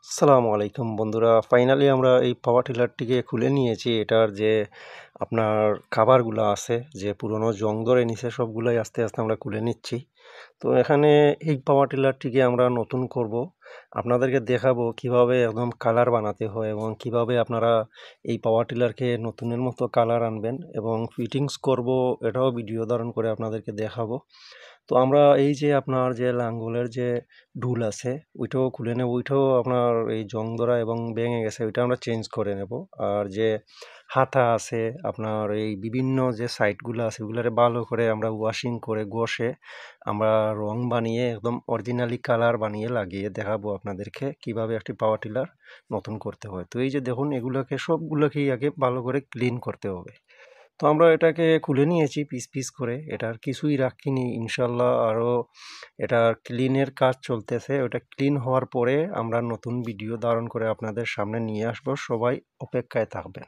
আসসালামু আলাইকুম বন্ধুরা, ফাইনালি আমরা এই পাওয়ার টিলারটিকে খুলে নিয়েছি। এটার যে আপনার খাবারগুলো আছে, যে পুরনো জং ধরে নিছে, সবগুলাই আস্তে আস্তে আমরা খুলে নিচ্ছি। তো এখানে এই পাওয়ার টিলারটিকে আমরা নতুন করব, আপনাদেরকে দেখাবো কিভাবে একদম কালার বানাতে হয় এবং কিভাবে আপনারা এই পাওয়ার টিলারকে নতুনের মতো কালার আনবেন এবং ফিটিংস করব, এটাও ভিডিও ধারণ করে আপনাদেরকে দেখাবো। তো আমরা এই যে আপনার যে লাঙ্গলের যে ডুল আছে, ওইটাও খুলে নেব। ওইটাও আপনার এই জং ধরা এবং ভেঙে গেছে, ওইটা আমরা চেঞ্জ করে নেব। আর যে হাতা আছে আপনার, এই বিভিন্ন যে সাইডগুলো আছে, ওগুলারে ভালো করে আমরা ওয়াশিং করে ঘষে আমরা রং বানিয়ে একদম অরিজিনালি কালার বানিয়ে লাগিয়ে দেখাবো আপনাদেরকে কিভাবে একটি পাওয়ার টিলার নতুন করতে হয়। তো এই যে দেখুন, এগুলোকে সবগুলোকেই আগে ভালো করে ক্লিন করতে হবে। তো আমরা এটাকে খুলে নিয়েছি পিস পিস করে, এটার কিছুই রাখিনি ইনশাল্লাহ। আরও এটার ক্লিনের কাজ চলতেছে, ওটা ক্লিন হওয়ার পরে আমরা নতুন ভিডিও ধারণ করে আপনাদের সামনে নিয়ে আসবো। সবাই অপেক্ষায় থাকবেন।